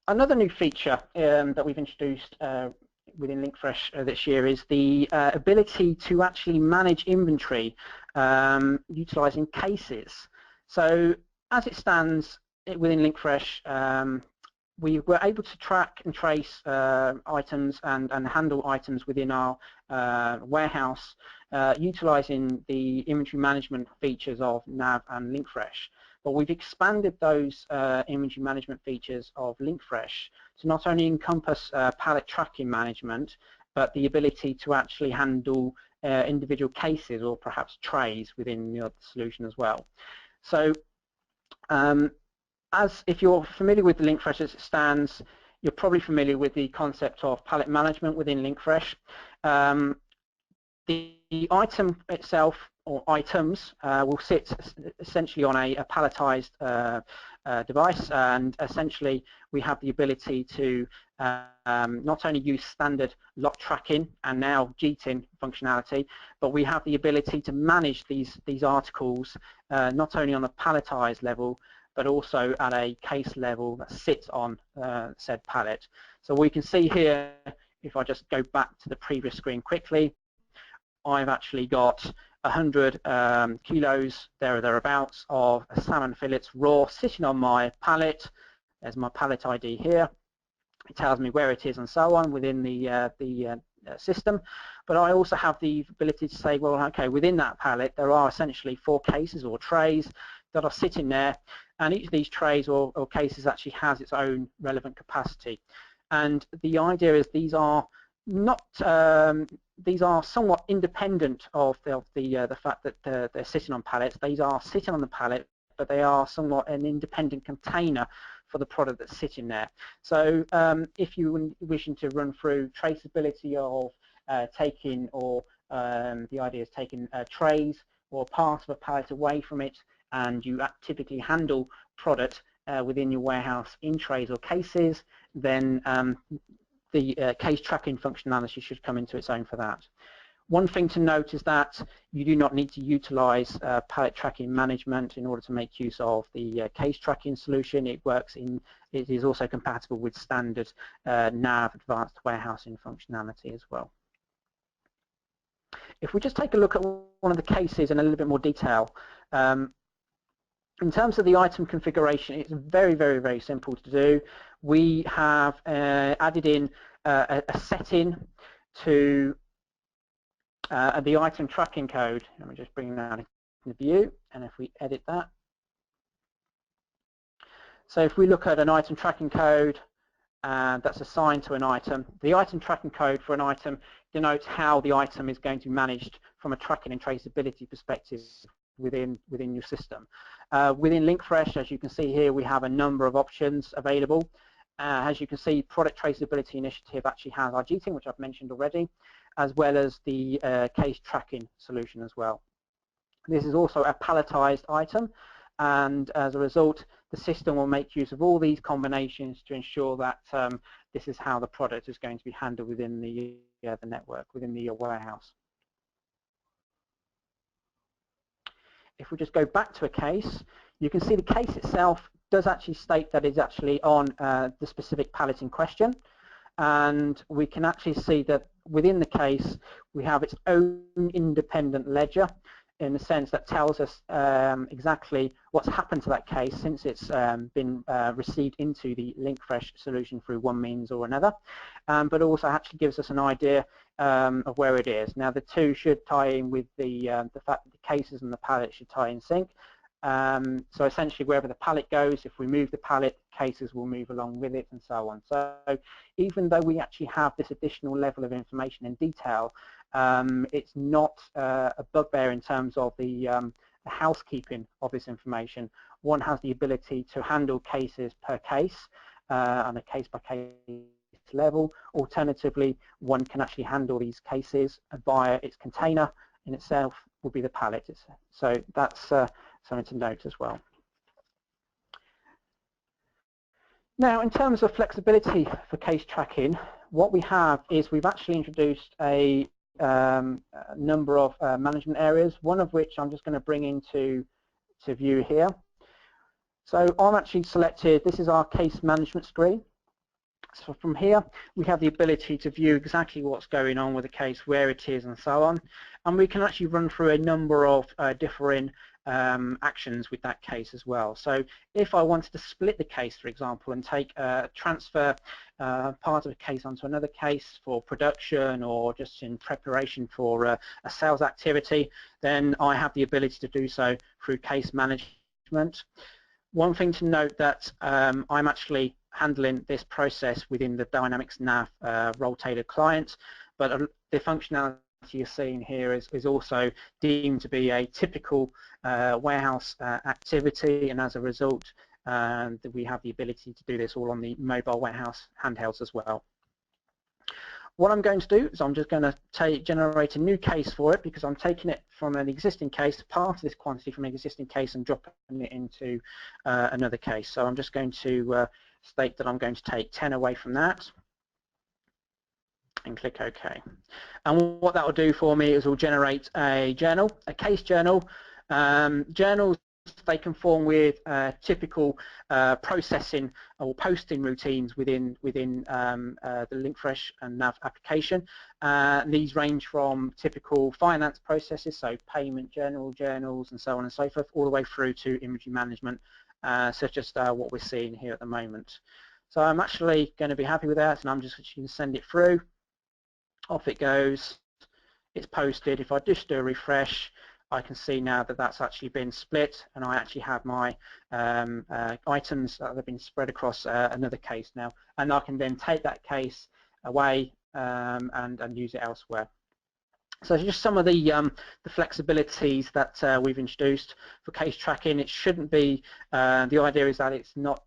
Another new feature that we've introduced within LINKFRESH this year is the ability to actually manage inventory utilizing cases. So as it stands within LINKFRESH, we were able to track and trace items and handle items within our warehouse utilizing the inventory management features of NAV and LINKFRESH. But we've expanded those inventory management features of LINKFRESH to not only encompass pallet tracking management, but the ability to actually handle individual cases or perhaps trays within the solution as well. So as if you're familiar with the LINKFRESH as it stands, you're probably familiar with the concept of pallet management within LINKFRESH. The item itself, or items, will sit essentially on a palletized device, and essentially we have the ability to not only use standard lot tracking and now GTIN functionality, but we have the ability to manage these articles not only on a palletized level, but also at a case level that sits on said pallet. So we can see here, if I just go back to the previous screen quickly, I've actually got 100 kilos there or thereabouts of salmon fillets raw sitting on my pallet. There's my pallet ID here. It tells me where it is and so on within the system. But I also have the ability to say, well, okay, within that pallet there are essentially 4 cases or trays that are sitting there, and each of these trays or cases actually has its own relevant capacity. And the idea is these are not these are somewhat independent of the fact that they're sitting on pallets. These are sitting on the pallet, but they are somewhat an independent container for the product that's sitting there. So if you were wishing to run through traceability of taking, or the idea is taking trays or part of a pallet away from it, and you typically handle product within your warehouse in trays or cases, then the case tracking functionality should come into its own for that. One thing to note is that you do not need to utilize pallet tracking management in order to make use of the case tracking solution. It is also compatible with standard NAV advanced warehousing functionality as well. If we just take a look at one of the cases in a little bit more detail, in terms of the item configuration, it's very, very, very simple to do. We have added in a setting to the item tracking code. Let me just bring that into view, and if we edit that. So if we look at an item tracking code that's assigned to an item, the item tracking code for an item denotes how the item is going to be managed from a tracking and traceability perspective within your system. Within LINKFRESH, as you can see here, we have a number of options available. As you can see, Product Traceability Initiative actually has our GTIN, which I've mentioned already, as well as the case tracking solution as well. This is also a palletized item, and as a result, the system will make use of all these combinations to ensure that this is how the product is going to be handled within the network, within the warehouse. If we just go back to a case, you can see the case itself does actually state that it's actually on the specific pallet in question, and we can actually see that within the case we have its own independent ledger, in the sense that tells us exactly what's happened to that case since it's been received into the LINKFRESH solution through one means or another, but also actually gives us an idea of where it is. Now the two should tie in with the fact that the cases and the pallet should tie in sync. So essentially wherever the pallet goes, if we move the pallet, cases will move along with it and so on. So even though we actually have this additional level of information in detail, it's not a bugbear in terms of the housekeeping of this information. One has the ability to handle cases per case on a case-by-case level. Alternatively, one can actually handle these cases via its container in itself, will be the pallet. So that's something to note as well. Now, in terms of flexibility for case tracking, what we have is we've actually introduced a number of management areas, one of which I'm just going to bring into view here. So I'm actually selected, this is our case management screen. So from here, we have the ability to view exactly what's going on with the case, where it is, and so on. And we can actually run through a number of different actions with that case as well. So if I wanted to split the case, for example, and transfer part of a case onto another case for production or just in preparation for a sales activity, then I have the ability to do so through case management. One thing to note that I'm actually handling this process within the Dynamics Nav role-tailored client, but the functionality you're seeing here is also deemed to be a typical warehouse activity, and as a result that we have the ability to do this all on the mobile warehouse handhelds as well. What I'm going to do is I'm just going to generate a new case for it, because I'm taking it from an existing case, part of this quantity from an existing case, and dropping it into another case. So I'm just going to state that I'm going to take 10 away from that and click OK. And what that will do for me is will generate a journal, a case journal. Journals, they conform with typical processing or posting routines within the LINKFRESH and Nav application. These range from typical finance processes, so payment journals, and so on and so forth, all the way through to inventory management, such as what we're seeing here at the moment. So I'm actually going to be happy with that, and I'm just going to send it through. Off it goes. It's posted. If I just do a refresh, I can see now that that's actually been split, and I actually have my items that have been spread across another case now, and I can then take that case away and use it elsewhere. So just some of the flexibilities that we've introduced for case tracking. It shouldn't be, the idea is that it's not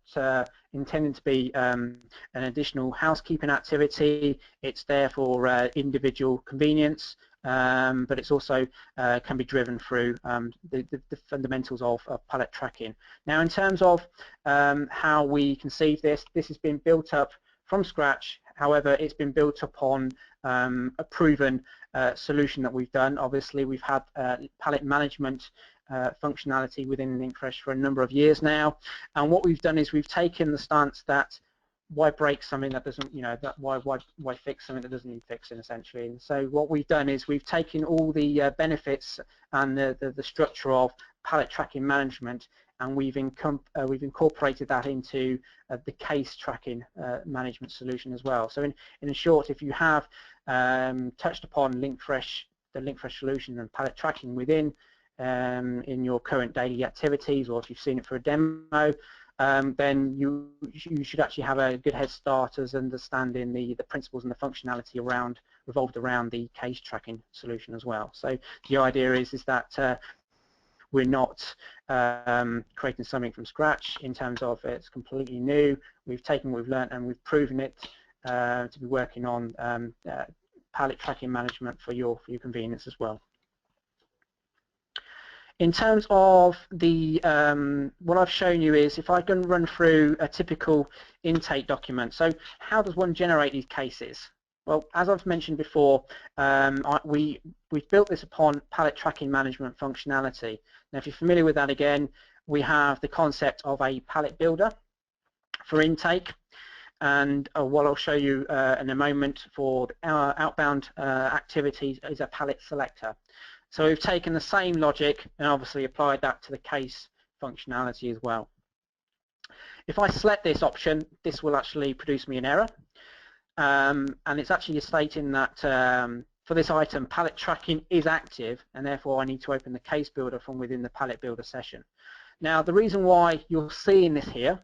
intended to be an additional housekeeping activity. It's there for individual convenience, but it's also can be driven through the fundamentals of pallet tracking. Now, in terms of how we conceive this has been built up from scratch. However, it's been built upon a proven solution that we've done. Obviously, we've had pallet management functionality within LINKFRESH for a number of years now, and what we've done is we've taken the stance that why break something that doesn't, why fix something that doesn't need fixing, essentially. And so what we've done is we've taken all the benefits and the structure of pallet tracking management, and we've incorporated that into the case tracking management solution as well. So in short, if you have touched upon LINKFRESH, the LINKFRESH solution and pallet tracking within in your current daily activities, or if you've seen it for a demo, then you should actually have a good head start as understanding the principles and the functionality revolved around the case tracking solution as well. So the idea is that we're not creating something from scratch in terms of it's completely new. We've taken what we've learned and we've proven it to be working on pallet tracking management for your convenience as well. In terms of the what I've shown you is if I can run through a typical intake document. So how does one generate these cases? Well, as I've mentioned before, we've built this upon pallet tracking management functionality. Now, if you're familiar with that, again, we have the concept of a pallet builder for intake, and what I'll show you in a moment for our outbound activities is a pallet selector. So we've taken the same logic and obviously applied that to the case functionality as well. If I select this option, this will actually produce me an error. And it's actually stating that for this item, pallet tracking is active, and therefore I need to open the case builder from within the pallet builder session. Now, the reason why you're seeing this here,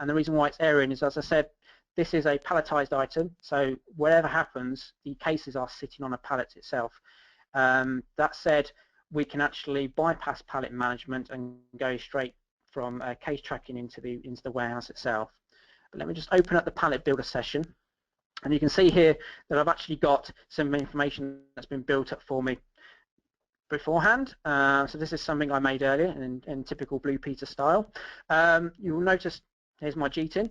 and the reason why it's erroring is, as I said, this is a palletized item, so whatever happens, the cases are sitting on a pallet itself. That said, we can actually bypass pallet management and go straight from case tracking into the warehouse itself. But let me just open up the pallet builder session. And you can see here that I've actually got some information that's been built up for me beforehand. So this is something I made earlier in typical Blue Peter style. You will notice here's my GTIN.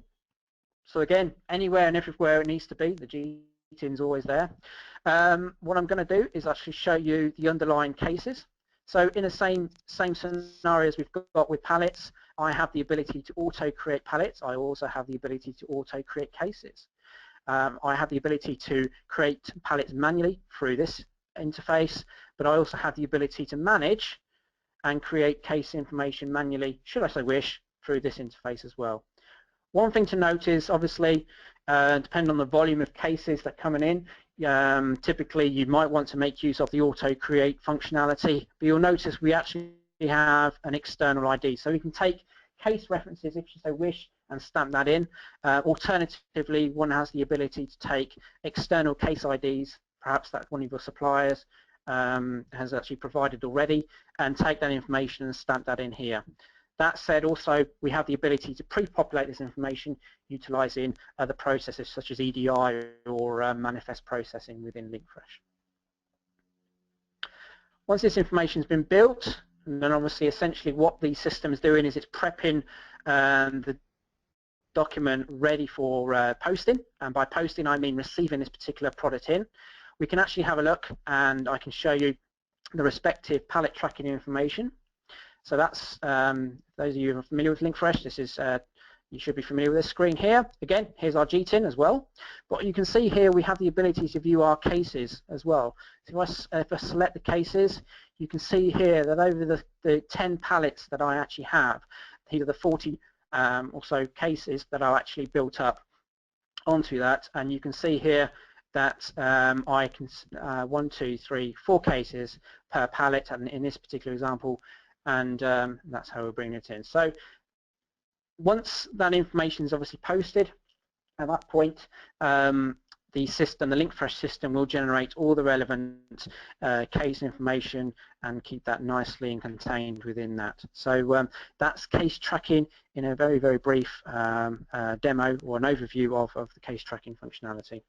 So again, anywhere and everywhere it needs to be, the GTIN is always there. What I'm going to do is actually show you the underlying cases. So in the same scenario as we've got with pallets, I have the ability to auto-create pallets. I also have the ability to auto-create cases. I have the ability to create pallets manually through this interface, but I also have the ability to manage and create case information manually, should I so wish, through this interface as well. One thing to note is, obviously, depending on the volume of cases that are coming in, typically you might want to make use of the auto-create functionality, but you'll notice we actually have an external ID. So we can take case references, if you so wish, and stamp that in. Alternatively, one has the ability to take external case IDs, perhaps that one of your suppliers has actually provided already, and take that information and stamp that in here. That said, also we have the ability to pre-populate this information utilizing other processes such as EDI or manifest processing within LINKFRESH. Once this information has been built, and then obviously essentially what the system is doing is it's prepping the document ready for posting, and by posting I mean receiving this particular product in. We can actually have a look, and I can show you the respective pallet tracking information. So that's, those of you who are familiar with LINKFRESH, this is, you should be familiar with this screen here. Again, here's our GTIN as well. But you can see here we have the ability to view our cases as well. So if I select the cases, you can see here that over the 10 pallets that I actually have, here are the 40 or so cases that are actually built up onto that. And you can see here that I can 1, 2, 3, 4 cases per pallet, and in this particular example, and that's how we're bringing it in. So once that information is obviously posted, at that point the system, the LINKFRESH system, will generate all the relevant case information and keep that nicely and contained within that. So that's case tracking in a very, very brief demo or an overview of the case tracking functionality.